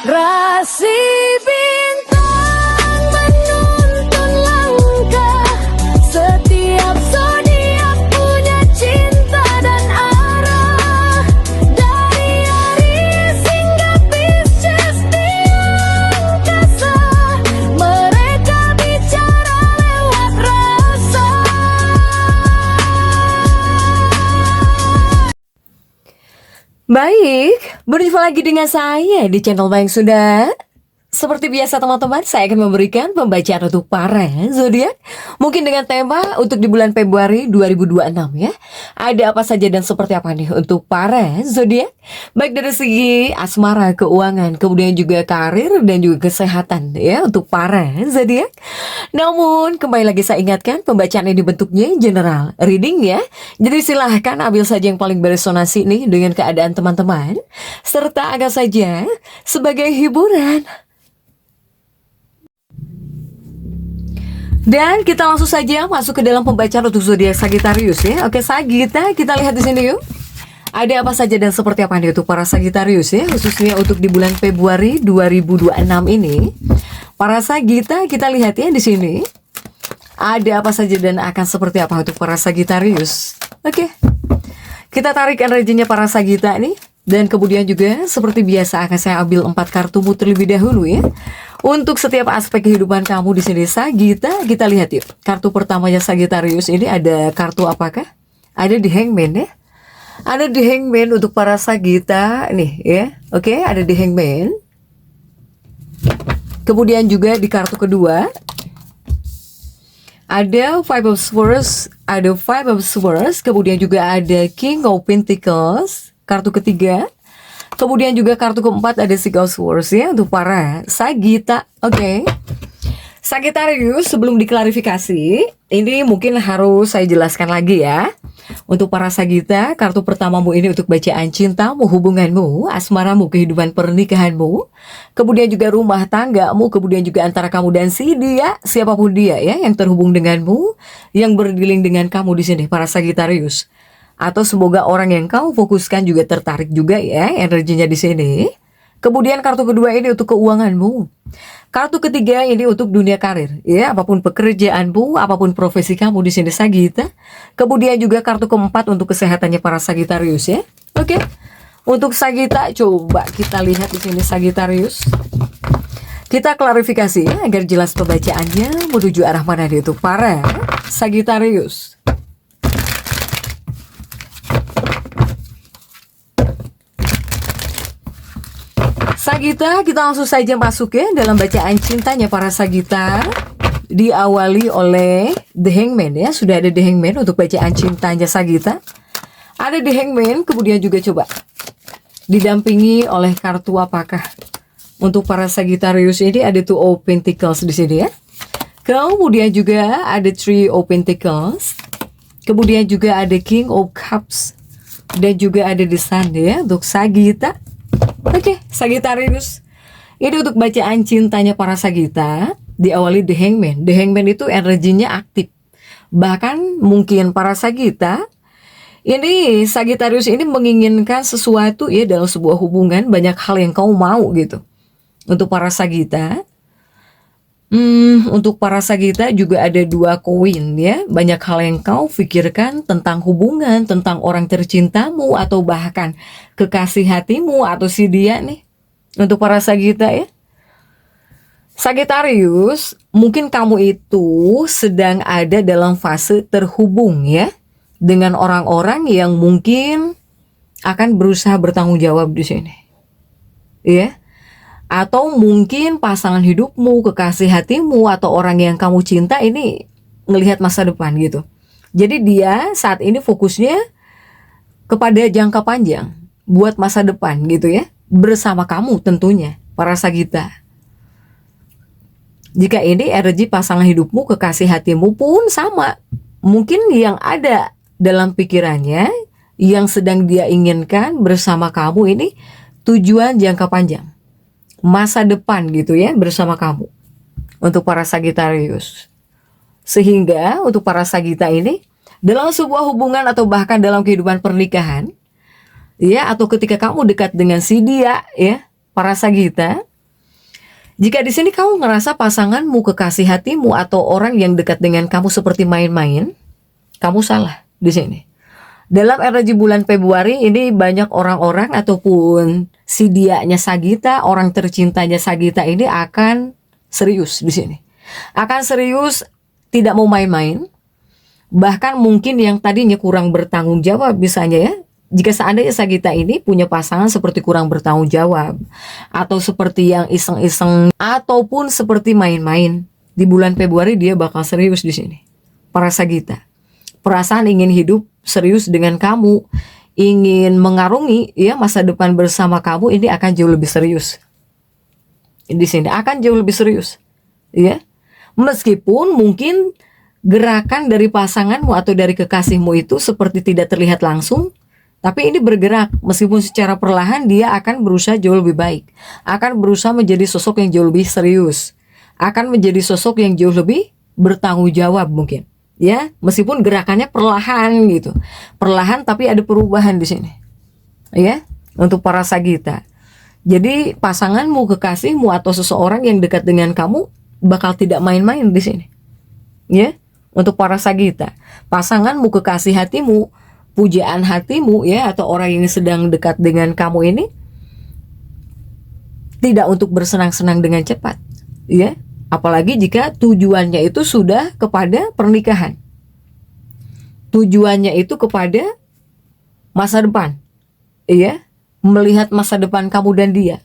Rasi bintang menuntun langkah, setiap zodiak punya cinta dan arah. Dari Aries hingga Pisces di angkasa, mereka bicara lewat rasa. Baik, berjumpa lagi dengan saya di channel Bayang Sunda. Seperti biasa teman-teman, saya akan memberikan pembacaan untuk para zodiak. Mungkin dengan tema untuk di bulan Februari 2026 ya. Ada apa saja dan seperti apa nih untuk para zodiak? Baik dari segi asmara, keuangan, kemudian juga karir dan juga kesehatan ya untuk para zodiak. Namun kembali lagi saya ingatkan, pembacaan ini bentuknya general reading ya. Jadi silahkan ambil saja yang paling beresonansi nih dengan keadaan teman-teman, serta anggap saja sebagai hiburan. Dan kita langsung saja masuk ke dalam pembacaan untuk zodiak Sagittarius ya. Oke Sagita, kita lihat di sini yuk. Ada apa saja dan seperti apa nih untuk para Sagittarius ya, khususnya untuk di bulan Februari 2026 ini. Para Sagita, kita lihat ya di sini. Ada apa saja dan akan seperti apa untuk para Sagittarius. Oke. Kita tarik energinya para Sagita nih. Dan kemudian juga seperti biasa akan saya ambil 4 kartumu terlebih dahulu ya. Untuk setiap aspek kehidupan kamu di sini Sagita, kita lihat yuk. Kartu pertamanya Sagittarius ini ada kartu apakah? Ada di Hangman ya. Ada di Hangman untuk para Sagita nih ya. Oke, ada di Hangman. Kemudian juga di kartu kedua ada Five of Swords, ada Five of Swords, kemudian juga ada King of Pentacles, kartu ketiga. Kemudian juga kartu keempat ada Six of Swords ya untuk para Sagita. Oke. Sagittarius, sebelum diklarifikasi, ini mungkin harus saya jelaskan lagi ya. Untuk para Sagita, kartu pertamamu ini untuk bacaan cintamu, hubunganmu, asmaramu, kehidupan pernikahanmu, kemudian juga rumah tanggamu, kemudian juga antara kamu dan si dia, siapapun dia ya yang terhubung denganmu, yang berdealing dengan kamu di sini para Sagittarius. Atau semoga orang yang kau fokuskan juga tertarik juga ya energinya di sini. Kemudian kartu kedua ini untuk keuanganmu. Kartu ketiga ini untuk dunia karir, ya, apapun pekerjaanmu, apapun profesi kamu di sini Sagita. Kemudian juga kartu keempat untuk kesehatannya para Sagittarius ya. Oke. Untuk Sagita coba kita lihat di sini Sagittarius. Kita klarifikasi ya agar jelas pembacaannya menuju arah mana dia untuk para Sagittarius. Sagita, kita langsung saja masuk ya dalam bacaan cintanya para Sagita. Diawali oleh The Hangman ya. Sudah ada The Hangman untuk bacaan cintanya Sagita. Ada The Hangman, kemudian juga coba didampingi oleh kartu apakah? Untuk para Sagittarius ini ada Two of Pentacles di sini ya. Kemudian juga ada Three of Pentacles. Kemudian juga ada King of Cups. Dan juga ada The Sun ya untuk Sagita. Oke, Sagittarius. Ini untuk bacaan cintanya para Sagita. Diawali The Hangman. The Hangman itu energinya aktif. Bahkan mungkin para Sagita, ini Sagittarius ini menginginkan sesuatu ya dalam sebuah hubungan. Banyak hal yang kau mau gitu. Untuk para Sagita. Untuk para Sagita juga ada 2 koin ya. Banyak hal yang kau pikirkan tentang hubungan, tentang orang tercintamu, atau bahkan kekasih hatimu atau si dia nih. Untuk para Sagita ya. Sagittarius, mungkin kamu itu sedang ada dalam fase terhubung ya. Dengan orang-orang yang mungkin akan berusaha bertanggung jawab di sini. Ya. Atau mungkin pasangan hidupmu, kekasih hatimu, atau orang yang kamu cinta ini ngelihat masa depan gitu. Jadi dia saat ini fokusnya kepada jangka panjang, buat masa depan gitu ya. Bersama kamu tentunya, para Sagita. Jika ini energi pasangan hidupmu, kekasih hatimu pun sama. Mungkin yang ada dalam pikirannya, yang sedang dia inginkan bersama kamu ini tujuan jangka panjang. Masa depan gitu ya bersama kamu untuk para Sagittarius. Sehingga untuk para Sagita ini dalam sebuah hubungan atau bahkan dalam kehidupan pernikahan ya, atau ketika kamu dekat dengan si dia ya, para Sagita, Jika di sini kamu ngerasa pasanganmu, kekasih hatimu, atau orang yang dekat dengan kamu seperti main-main, kamu salah di sini. Dalam energi bulan Februari ini banyak orang-orang ataupun si dianya Sagita, orang tercintanya Sagita ini akan serius di sini. Akan serius, tidak mau main-main. Bahkan mungkin yang tadinya kurang bertanggung jawab misalnya ya. Jika seandainya Sagita ini punya pasangan seperti kurang bertanggung jawab, atau seperti yang iseng-iseng, ataupun seperti main-main, di bulan Februari dia bakal serius di sini. Para Sagita, perasaan ingin hidup serius dengan kamu, ingin mengarungi ya masa depan bersama kamu, ini akan jauh lebih serius. Di sini akan jauh lebih serius, ya. Meskipun mungkin gerakan dari pasanganmu atau dari kekasihmu itu seperti tidak terlihat langsung, tapi ini bergerak, meskipun secara perlahan dia akan berusaha jauh lebih baik, akan berusaha menjadi sosok yang jauh lebih serius, akan menjadi sosok yang jauh lebih bertanggung jawab mungkin, ya, meskipun gerakannya perlahan gitu, perlahan tapi ada perubahan di sini, ya, untuk para Sagita. Jadi pasanganmu, kekasihmu, atau seseorang yang dekat dengan kamu bakal tidak main-main di sini, ya, untuk para Sagita. Pasanganmu, kekasih hatimu, pujaan hatimu ya, atau orang yang sedang dekat dengan kamu ini tidak untuk bersenang-senang dengan cepat, ya. Apalagi jika tujuannya itu sudah kepada pernikahan. Tujuannya itu kepada masa depan, ya. Melihat masa depan kamu dan dia.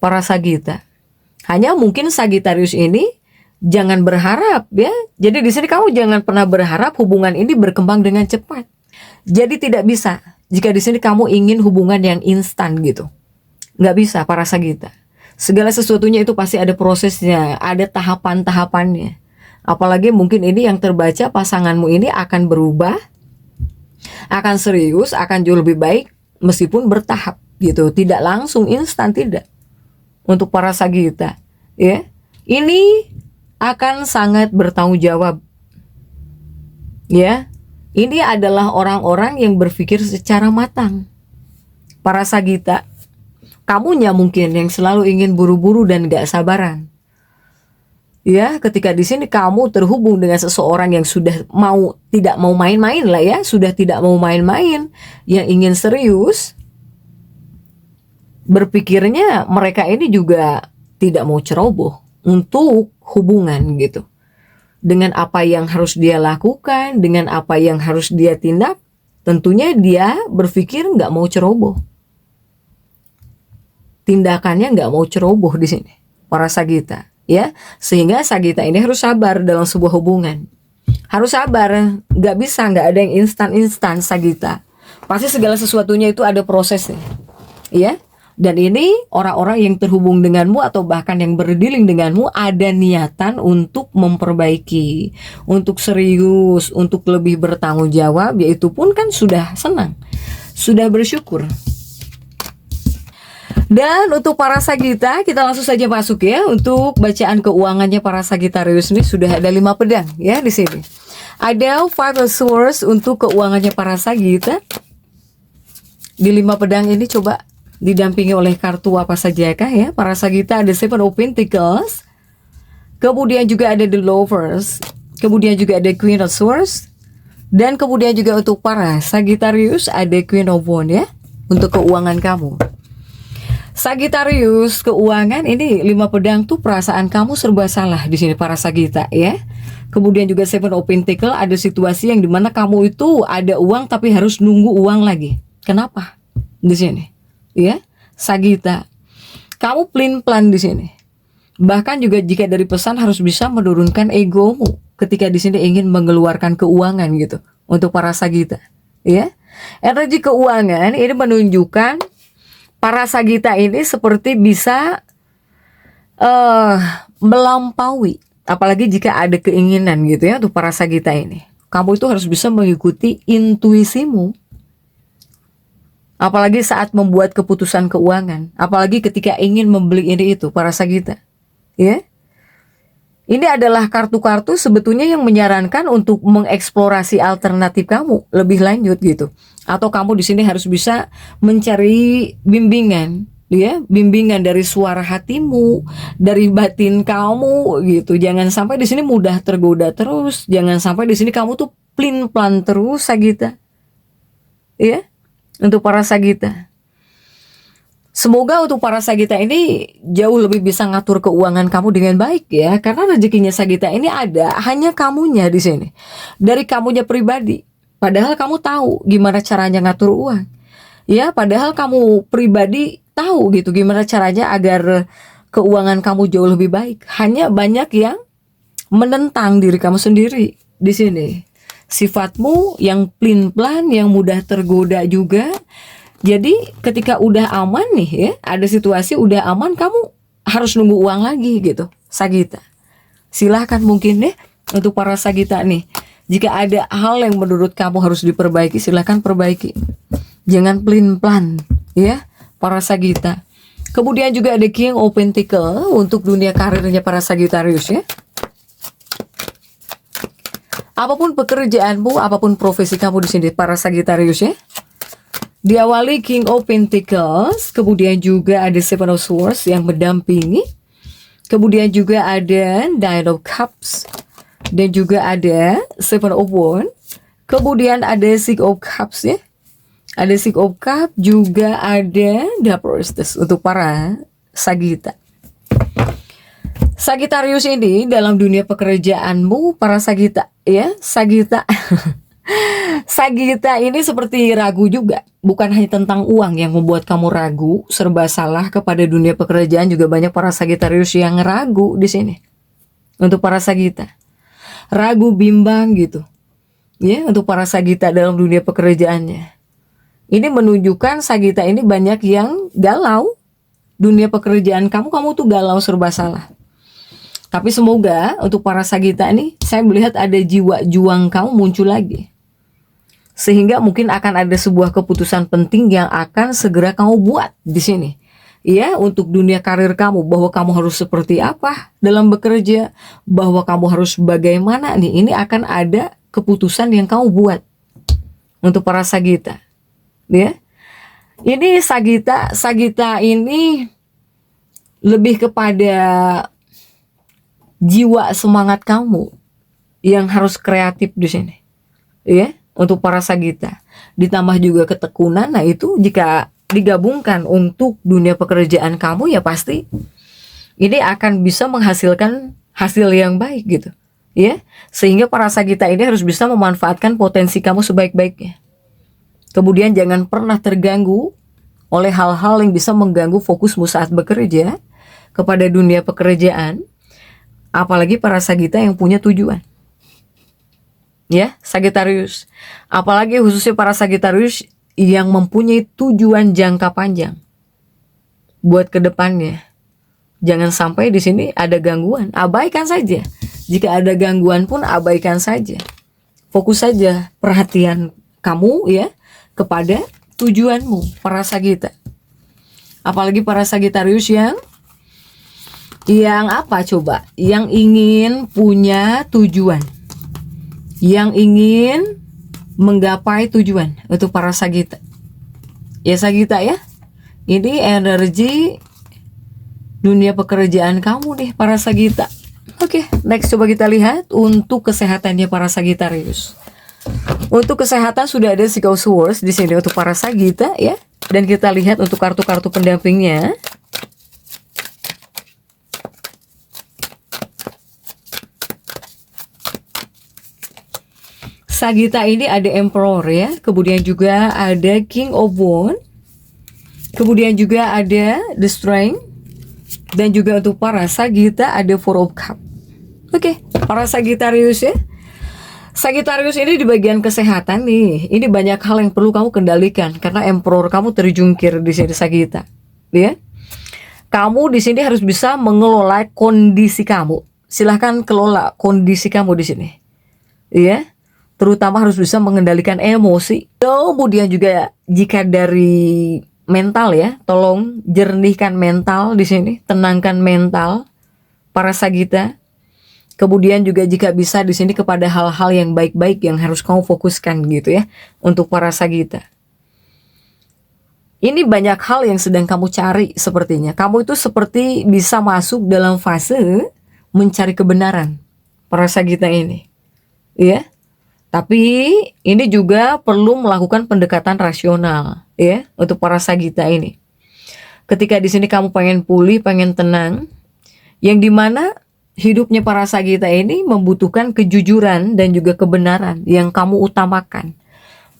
Para Sagita. Hanya mungkin Sagitarius ini jangan berharap ya. Jadi di sini kamu jangan pernah berharap hubungan ini berkembang dengan cepat. Jadi tidak bisa jika di sini kamu ingin hubungan yang instan gitu. Nggak bisa para Sagita. Segala sesuatunya itu pasti ada prosesnya, ada tahapan-tahapannya. Apalagi mungkin ini yang terbaca pasanganmu ini akan berubah, akan serius, akan jauh lebih baik meskipun bertahap gitu. Tidak langsung instan, tidak. Untuk para Sagita ya. Ini akan sangat bertanggung jawab. Ya, ini adalah orang-orang yang berpikir secara matang. Para Sagita, kamunya mungkin yang selalu ingin buru-buru dan gak sabaran. Ya, ketika di sini kamu terhubung dengan seseorang yang sudah tidak mau main-main lah ya, sudah tidak mau main-main, yang ingin serius, berpikirnya mereka ini juga tidak mau ceroboh untuk hubungan gitu. Dengan apa yang harus dia lakukan, dengan apa yang harus dia tindak, tentunya dia berpikir nggak mau ceroboh. Tindakannya nggak mau ceroboh di sini, para Sagita, ya. Sehingga Sagita ini harus sabar dalam sebuah hubungan. Harus sabar, nggak bisa, nggak ada yang instan-instan Sagita. Pasti segala sesuatunya itu ada prosesnya, ya. Dan ini orang-orang yang terhubung denganmu atau bahkan yang berdealing denganmu ada niatan untuk memperbaiki, untuk serius, untuk lebih bertanggung jawab, yaitu pun kan sudah senang, sudah bersyukur. Dan untuk para Sagita, kita langsung saja masuk ya untuk bacaan keuangannya para Sagitarius ini. Sudah ada 5 pedang ya di sini. Ada Five of Swords untuk keuangannya para Sagita. Di 5 pedang ini coba didampingi oleh kartu apa sajakah ya para Sagita. Ada Seven of Pentacles, kemudian juga ada The Lovers, kemudian juga ada Queen of Swords, dan kemudian juga untuk para Sagitarius ada Queen of Wands ya untuk keuangan kamu. Sagitarius, keuangan ini 5 pedang tuh perasaan kamu serba salah di sini para Sagita ya. Kemudian juga Seven of Pentacles, ada situasi yang dimana kamu itu ada uang tapi harus nunggu uang lagi. Kenapa di sini? Ya, Sagita, kamu pelin-pelan di sini. Bahkan juga jika dari pesan harus bisa menurunkan egomu ketika di sini ingin mengeluarkan keuangan gitu untuk para Sagita. Ya, energi keuangan ini menunjukkan para Sagita ini seperti bisa melampaui, apalagi jika ada keinginan gitu ya untuk para Sagita ini. Kamu itu harus bisa mengikuti intuisimu. Apalagi saat membuat keputusan keuangan, apalagi ketika ingin membeli ini itu para Sagita, ya. Ini adalah kartu-kartu sebetulnya yang menyarankan untuk mengeksplorasi alternatif kamu lebih lanjut gitu. Atau kamu di sini harus bisa mencari bimbingan ya, bimbingan dari suara hatimu, dari batin kamu gitu. Jangan sampai di sini mudah tergoda terus, jangan sampai di sini kamu tuh plin-plan terus Sagita. Ya, untuk para Sagita. Semoga untuk para Sagita ini jauh lebih bisa ngatur keuangan kamu dengan baik ya, karena rezekinya Sagita ini ada hanya kamunya di sini. Dari kamunya pribadi. Padahal kamu tahu gimana caranya ngatur uang. Ya, padahal kamu pribadi tahu gitu gimana caranya agar keuangan kamu jauh lebih baik. Hanya banyak yang menentang diri kamu sendiri di sini. Sifatmu yang plin-plan, yang mudah tergoda juga. Jadi ketika udah aman nih ya, ada situasi udah aman, kamu harus nunggu uang lagi gitu, Sagita. Silahkan mungkin deh untuk para Sagita nih, jika ada hal yang menurut kamu harus diperbaiki, silahkan perbaiki. Jangan plin-plan ya, para Sagita. Kemudian juga ada King of Pentacles untuk dunia karirnya para Sagittarius ya. Apapun pekerjaanmu, apapun profesi kamu di sini para Sagittarius ya. Diawali King of Pentacles, kemudian juga ada Seven of Swords yang mendampingi. Kemudian juga ada Nine of Cups dan juga ada Seven of Wands. Kemudian ada Six of Cups ya. Ada Six of Cups, juga ada The Priestess untuk para Sagita. Sagittarius ini dalam dunia pekerjaanmu para Sagita ya, Sagita. Sagita ini seperti ragu juga. Bukan hanya tentang uang yang membuat kamu ragu, serba salah kepada dunia pekerjaan, juga banyak para Sagittarius yang ragu di sini. Untuk para Sagita. Ragu, bimbang gitu. Ya, untuk para Sagita dalam dunia pekerjaannya. Ini menunjukkan Sagita ini banyak yang galau. Dunia pekerjaan kamu tuh galau, serba salah. Tapi semoga untuk para Sagita ini, saya melihat ada jiwa juang kamu muncul lagi. Sehingga mungkin akan ada sebuah keputusan penting yang akan segera kamu buat di sini. Ya, untuk dunia karir kamu, bahwa kamu harus seperti apa dalam bekerja, bahwa kamu harus bagaimana nih, ini akan ada keputusan yang kamu buat. Untuk para Sagita. Ya. Ini Sagita ini lebih kepada jiwa semangat kamu yang harus kreatif di sini. Ya. Untuk para Sagita, ditambah juga ketekunan. Nah itu jika digabungkan untuk dunia pekerjaan kamu, ya pasti ini akan bisa menghasilkan hasil yang baik gitu ya. Sehingga para Sagita ini harus bisa memanfaatkan potensi kamu sebaik-baiknya. Kemudian jangan pernah terganggu oleh hal-hal yang bisa mengganggu fokusmu saat bekerja kepada dunia pekerjaan. Apalagi para Sagita yang punya tujuan. Ya, Sagittarius. Apalagi khususnya para Sagittarius yang mempunyai tujuan jangka panjang buat kedepannya. Jangan sampai di sini ada gangguan, abaikan saja. Jika ada gangguan pun abaikan saja. Fokus saja perhatian kamu ya kepada tujuanmu, para Sagita. Apalagi para Sagittarius yang apa coba? Yang ingin punya tujuan. Yang ingin menggapai tujuan untuk para Sagita. Ya Sagita ya. Ini energi dunia pekerjaan kamu nih para Sagita. Oke, next coba kita lihat untuk kesehatannya para Sagittarius. Untuk kesehatan sudah ada Six of Swords di sini untuk para Sagita ya. Dan kita lihat untuk kartu-kartu pendampingnya. Sagita ini ada Emperor ya, kemudian juga ada King of Wands, kemudian juga ada The Strength, dan juga untuk para Sagita ada Four of Cups. Oke, para Sagittarius ya. Sagittarius ini di bagian kesehatan nih, ini banyak hal yang perlu kamu kendalikan karena Emperor kamu terjungkir di sini Sagita, ya. Kamu di sini harus bisa mengelola kondisi kamu. Silahkan kelola kondisi kamu di sini, ya. Terutama harus bisa mengendalikan emosi. Kemudian juga jika dari mental ya, tolong jernihkan mental di sini, tenangkan mental para Sagita. Kemudian juga jika bisa di sini kepada hal-hal yang baik-baik yang harus kamu fokuskan gitu ya untuk para Sagita. Ini banyak hal yang sedang kamu cari sepertinya. Kamu itu seperti bisa masuk dalam fase mencari kebenaran. Para Sagita ini. Ya. Tapi ini juga perlu melakukan pendekatan rasional. Ya. Untuk para Sagita ini. Ketika di sini kamu pengen pulih, pengen tenang. Yang dimana hidupnya para Sagita ini membutuhkan kejujuran dan juga kebenaran yang kamu utamakan.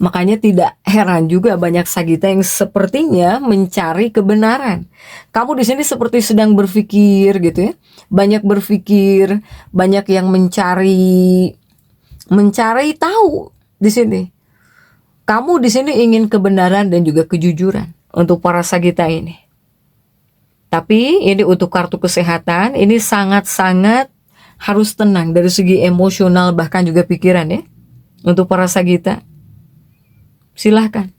Makanya tidak heran juga banyak Sagita yang sepertinya mencari kebenaran. Kamu di sini seperti sedang berpikir gitu ya. Banyak berpikir, banyak yang mencari tahu di sini. Kamu di sini ingin kebenaran dan juga kejujuran untuk para Sagita ini. Tapi ini untuk kartu kesehatan, ini sangat-sangat harus tenang dari segi emosional bahkan juga pikiran ya. Untuk para Sagita. Silahkan.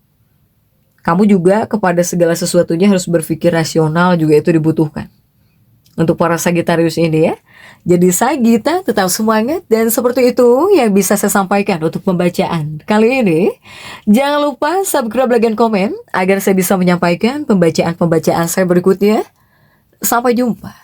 Kamu juga kepada segala sesuatunya harus berpikir rasional juga itu dibutuhkan. Untuk para Sagitarius ini ya. Jadi Sagita tetap semangat dan seperti itu yang bisa saya sampaikan untuk pembacaan kali ini. Jangan lupa subscribe, like, dan komen agar saya bisa menyampaikan pembacaan-pembacaan saya berikutnya. Sampai jumpa.